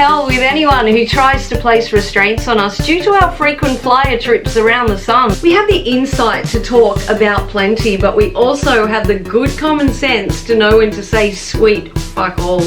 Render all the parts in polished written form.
hell with anyone who tries to place restraints on us due to our frequent flyer trips around the sun. We have the insight to talk about plenty, but we also have the good common sense to know when to say sweet fuck all.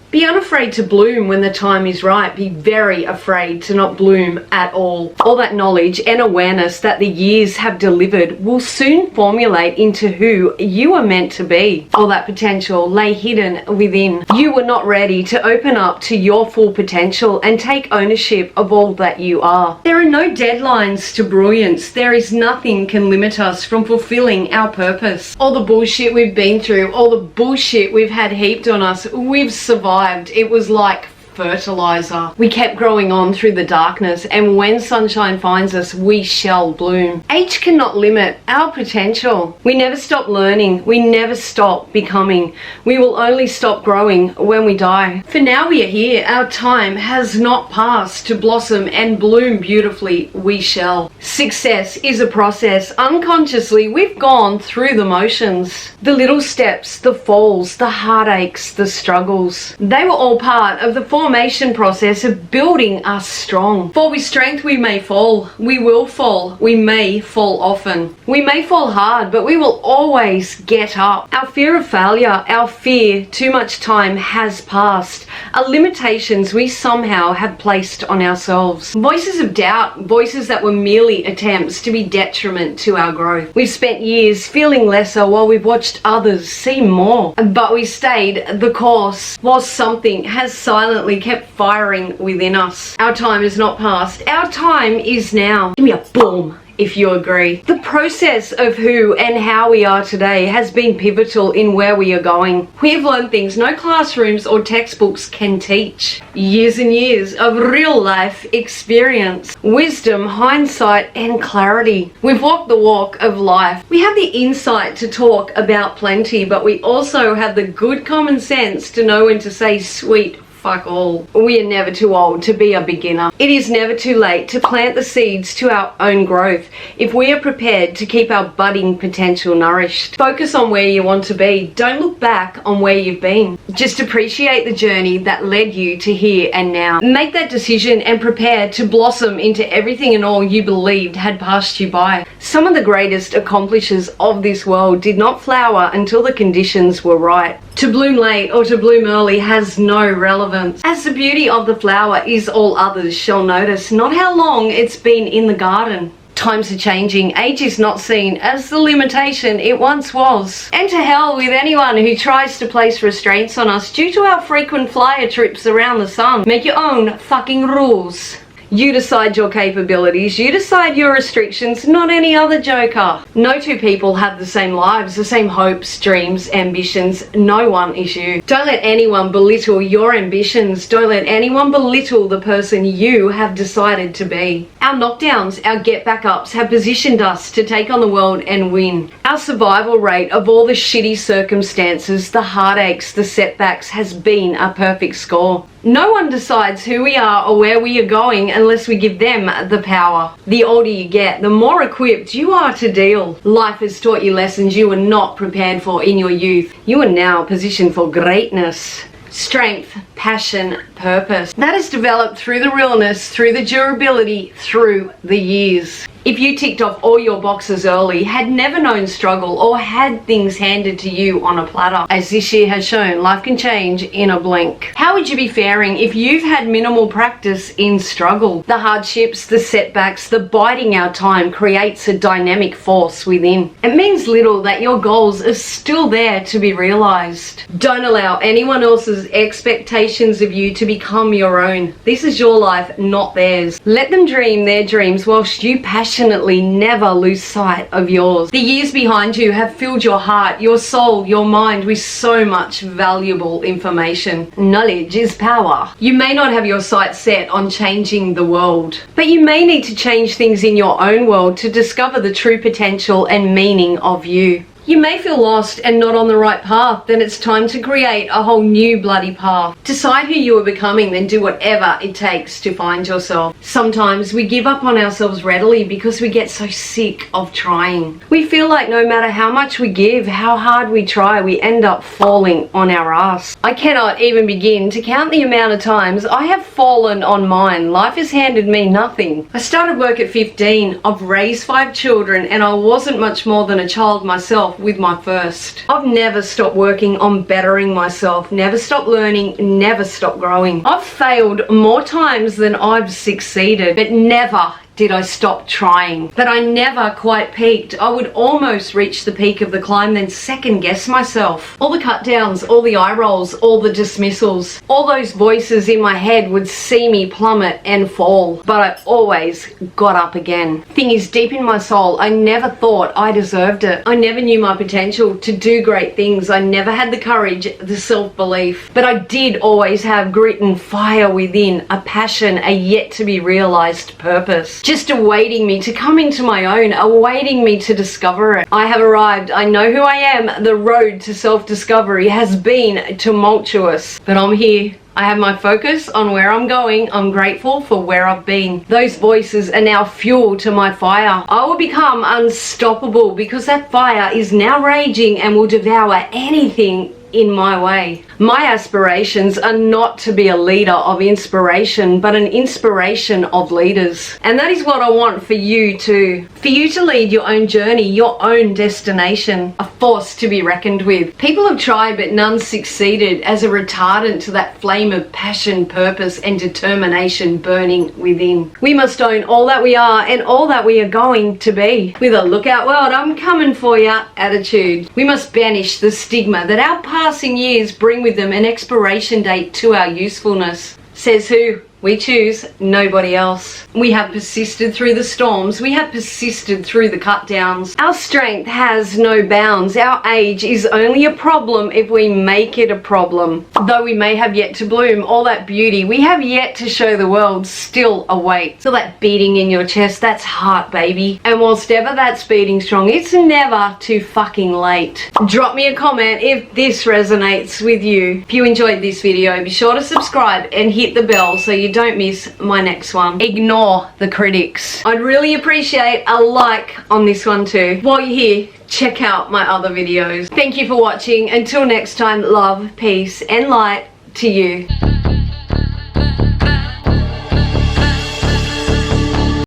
Be unafraid to bloom when the time is right. Be very afraid to not bloom at all. All that knowledge and awareness that the years have delivered will soon formulate into who you are meant to be. All that potential lay hidden within. You were not ready to open up to your full potential and take ownership of all that you are. There are no deadlines to brilliance. There is nothing can limit us from fulfilling our purpose. All the bullshit we've been through, all the bullshit we've had heaped on us, we've survived. It was like fertilizer. We kept growing on through the darkness, and when sunshine finds us, we shall bloom. Age cannot limit our potential. We never stop learning. We never stop becoming. We will only stop growing when we die. For now we are here. Our time has not passed. To blossom and bloom beautifully, we shall. Success is a process. Unconsciously, we've gone through the motions. The little steps, the falls, the heartaches, the struggles. They were all part of the formation process of building us strong. For with strength we may fall, we will fall, we may fall often. We may fall hard, but we will always get up. Our fear of failure, our fear too much time has passed, are limitations we somehow have placed on ourselves. Voices of doubt, voices that were merely attempts to be detriment to our growth. We've spent years feeling lesser while we've watched others seem more, but we stayed the course while something has silently kept firing within us. Our time is not past. Our time is now. Give me a boom if you agree. The process of who and how we are today has been pivotal in where we are going. We have learned things no classrooms or textbooks can teach. Years and years of real life experience, wisdom, hindsight, and clarity. We've walked the walk of life. We have the insight to talk about plenty, but we also have the good common sense to know when to say sweet fuck all. We are never too old to be a beginner. It is never too late to plant the seeds to our own growth if we are prepared to keep our budding potential nourished. Focus on where you want to be. Don't look back on where you've been. Just appreciate the journey that led you to here and now. Make that decision and prepare to blossom into everything and all you believed had passed you by. Some of the greatest accomplishers of this world did not flower until the conditions were right. To bloom late or to bloom early has no relevance, as the beauty of the flower is all others shall notice, not how long it's been in the garden. Times are changing. Age is not seen as the limitation it once was. And to hell with anyone who tries to place restraints on us due to our frequent flyer trips around the sun. Make your own fucking rules. You decide your capabilities, you decide your restrictions, not any other joker. No two people have the same lives, the same hopes, dreams, ambitions. No one is you. Don't let anyone belittle your ambitions. Don't let anyone belittle the person you have decided to be. Our knockdowns, our get back ups have positioned us to take on the world and win. Our survival rate of all the shitty circumstances, the heartaches, the setbacks has been a perfect score. No one decides who we are or where we are going unless we give them the power. The older you get, the more equipped you are to deal. Life has taught you lessons you were not prepared for in your youth. You are now positioned for greatness. Strength, passion, purpose. That is developed through the realness, through the durability, through the years. If you ticked off all your boxes early, had never known struggle, or had things handed to you on a platter, as this year has shown, life can change in a blink. How would you be faring if you've had minimal practice in struggle? The hardships, the setbacks, the biding our time creates a dynamic force within. It means little that your goals are still there to be realized. Don't allow anyone else's expectations of you to become your own. This is your life, not theirs. Let them dream their dreams whilst you passionately never lose sight of yours. The years behind you have filled your heart, your soul, your mind with so much valuable information. Knowledge is power. You may not have your sights set on changing the world, but you may need to change things in your own world to discover the true potential and meaning of you. You may feel lost and not on the right path, then it's time to create a whole new bloody path. Decide who you are becoming, then do whatever it takes to find yourself. Sometimes we give up on ourselves readily because we get so sick of trying. We feel like no matter how much we give, how hard we try, we end up falling on our ass. I cannot even begin to count the amount of times I have fallen on mine. Life has handed me nothing. I started work at 15. I've raised 5 children and I wasn't much more than a child myself with my first. I've never stopped working on bettering myself, never stopped learning, never stopped growing. I've failed more times than I've succeeded, but never did I stop trying. But I never quite peaked. I would almost reach the peak of the climb, then second guess myself. All the cut downs, all the eye rolls, all the dismissals, all those voices in my head would see me plummet and fall. But I always got up again. Thing is, deep in my soul, I never thought I deserved it. I never knew my potential to do great things. I never had the courage, the self-belief. But I did always have grit and fire within, a passion, a yet to be realized purpose. Just awaiting me to come into my own, awaiting me to discover it. I have arrived. I know who I am. The road to self-discovery has been tumultuous, but I'm here. I have my focus on where I'm going. I'm grateful for where I've been. Those voices are now fuel to my fire. I will become unstoppable because that fire is now raging and will devour anything in my way. My aspirations are not to be a leader of inspiration, but an inspiration of leaders. And that is what I want for you too. For you to lead your own journey, your own destination, a force to be reckoned with. People have tried, but none succeeded as a retardant to that flame of passion, purpose, and determination burning within. We must own all that we are and all that we are going to be, with a look out world, I'm coming for ya attitude. We must banish the stigma that our passing years bring with them, an expiration date to our usefulness. Says who? We choose, nobody else. We have persisted through the storms. We have persisted through the cut downs. Our strength has no bounds. Our age is only a problem if we make it a problem. Though we may have yet to bloom, all that beauty we have yet to show the world still awaits. So that beating in your chest, that's heart, baby. And whilst ever that's beating strong, it's never too fucking late. Drop me a comment if this resonates with you. If you enjoyed this video, be sure to subscribe and hit the bell so you don't miss my next one. Ignore the critics. I'd really appreciate a like on this one too. While you're here, check out my other videos. Thank you for watching. Until next time, love, peace, and light to you.